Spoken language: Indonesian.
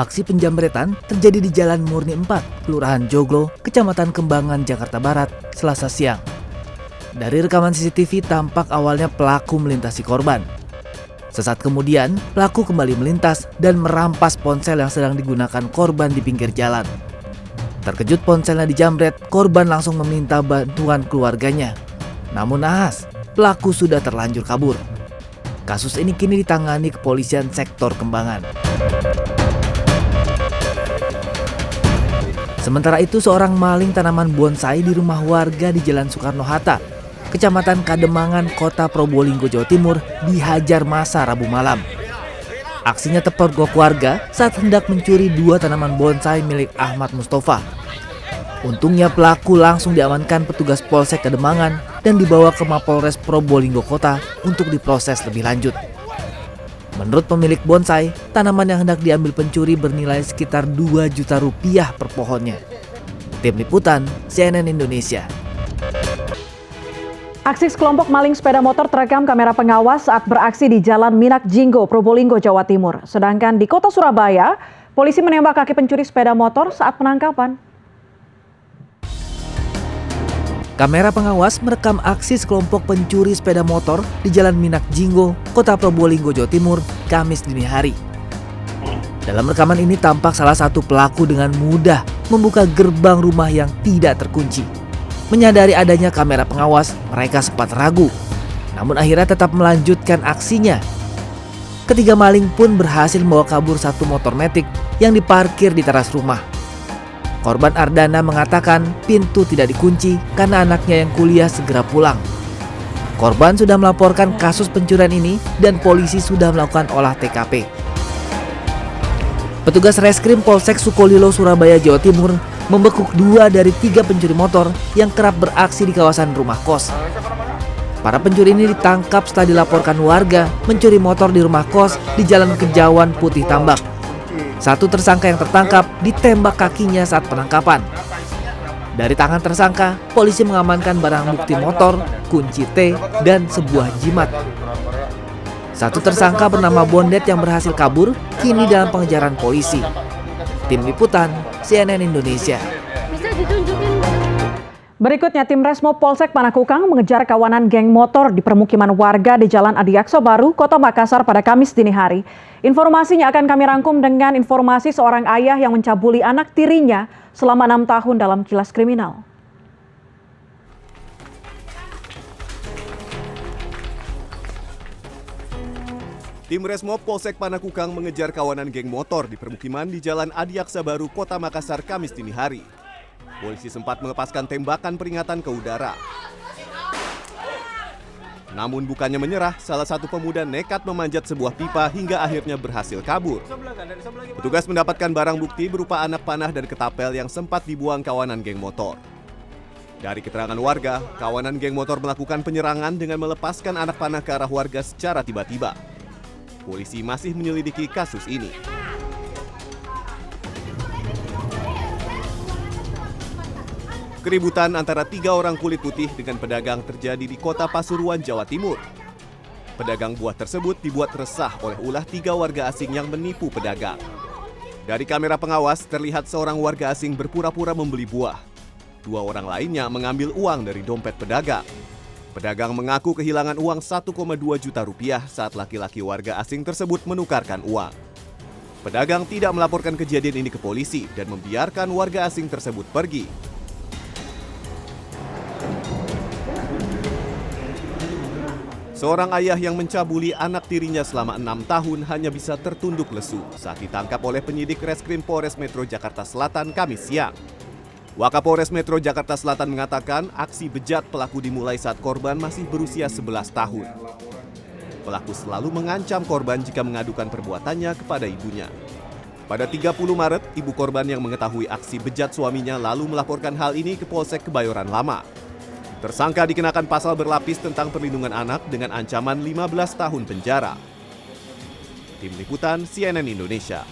Aksi penjamretan terjadi di Jalan Murni 4, Kelurahan Joglo, Kecamatan Kembangan, Jakarta Barat, Selasa siang. Dari rekaman CCTV tampak awalnya pelaku melintasi korban. Sesaat kemudian, pelaku kembali melintas dan merampas ponsel yang sedang digunakan korban di pinggir jalan. Terkejut ponselnya dijamret, korban langsung meminta bantuan keluarganya. Namun naas, pelaku sudah terlanjur kabur. Kasus ini kini ditangani kepolisian sektor Kembangan. Sementara itu, seorang maling tanaman bonsai di rumah warga di Jalan Soekarno-Hatta, Kecamatan Kademangan, Kota Probolinggo, Jawa Timur, dihajar massa Rabu malam. Aksinya terpergok warga saat hendak mencuri 2 tanaman bonsai milik Ahmad Mustafa. Untungnya pelaku langsung diamankan petugas Polsek Kademangan dan dibawa ke Mapolres Probolinggo Kota untuk diproses lebih lanjut. Menurut pemilik bonsai, tanaman yang hendak diambil pencuri bernilai sekitar 2 juta rupiah per pohonnya. Tim Liputan, CNN Indonesia. Aksi sekelompok maling sepeda motor terekam kamera pengawas saat beraksi di Jalan Minak Jinggo, Probolinggo, Jawa Timur. Sedangkan di kota Surabaya, polisi menembak kaki pencuri sepeda motor saat penangkapan. Kamera pengawas merekam aksi sekelompok pencuri sepeda motor di Jalan Minak Jinggo, Kota Probolinggo, Jawa Timur, Kamis dini hari. Dalam rekaman ini tampak salah satu pelaku dengan mudah membuka gerbang rumah yang tidak terkunci. Menyadari adanya kamera pengawas, mereka sempat ragu. Namun akhirnya tetap melanjutkan aksinya. Ketiga maling pun berhasil membawa kabur 1 motor metik yang diparkir di teras rumah. Korban Ardana mengatakan pintu tidak dikunci karena anaknya yang kuliah segera pulang. Korban sudah melaporkan kasus pencurian ini dan polisi sudah melakukan olah TKP. Petugas Reskrim Polsek Sukolilo, Surabaya, Jawa Timur membekuk 2 dari 3 pencuri motor yang kerap beraksi di kawasan rumah kos. Para pencuri ini ditangkap setelah dilaporkan warga mencuri motor di rumah kos di Jalan Kejawan Putih Tambak. 1 tersangka yang tertangkap ditembak kakinya saat penangkapan. Dari tangan tersangka, polisi mengamankan barang bukti motor, kunci T, dan sebuah jimat. 1 tersangka bernama Bondet yang berhasil kabur kini dalam pengejaran polisi. Tim Liputan, CNN Indonesia. Berikutnya, tim Resmo Polsek Panakukang mengejar kawanan geng motor di permukiman warga di Jalan Adiaksa Baru, Kota Makassar pada Kamis dini hari. Informasinya akan kami rangkum dengan informasi seorang ayah yang mencabuli anak tirinya selama 6 tahun dalam kilas kriminal. Tim Resmo Polsek Panakukang mengejar kawanan geng motor di permukiman di Jalan Adiaksa Baru, Kota Makassar, Kamis dini hari. Polisi sempat melepaskan tembakan peringatan ke udara. Namun bukannya menyerah, salah satu pemuda nekat memanjat sebuah pipa hingga akhirnya berhasil kabur. Petugas mendapatkan barang bukti berupa anak panah dan ketapel yang sempat dibuang kawanan geng motor. Dari keterangan warga, kawanan geng motor melakukan penyerangan dengan melepaskan anak panah ke arah warga secara tiba-tiba. Polisi masih menyelidiki kasus ini. Keributan antara 3 orang kulit putih dengan pedagang terjadi di Kota Pasuruan, Jawa Timur. Pedagang buah tersebut dibuat resah oleh ulah 3 warga asing yang menipu pedagang. Dari kamera pengawas terlihat seorang warga asing berpura-pura membeli buah. 2 orang lainnya mengambil uang dari dompet pedagang. Pedagang mengaku kehilangan uang 1,2 juta rupiah saat laki-laki warga asing tersebut menukarkan uang. Pedagang tidak melaporkan kejadian ini ke polisi dan membiarkan warga asing tersebut pergi. Seorang ayah yang mencabuli anak tirinya selama 6 tahun hanya bisa tertunduk lesu saat ditangkap oleh penyidik Reskrim Polres Metro Jakarta Selatan Kamis siang. Wakapolres Metro Jakarta Selatan mengatakan aksi bejat pelaku dimulai saat korban masih berusia 11 tahun. Pelaku selalu mengancam korban jika mengadukan perbuatannya kepada ibunya. Pada 30 Maret, ibu korban yang mengetahui aksi bejat suaminya lalu melaporkan hal ini ke Polsek Kebayoran Lama. Tersangka dikenakan pasal berlapis tentang perlindungan anak dengan ancaman 15 tahun penjara. Tim Liputan CNN Indonesia.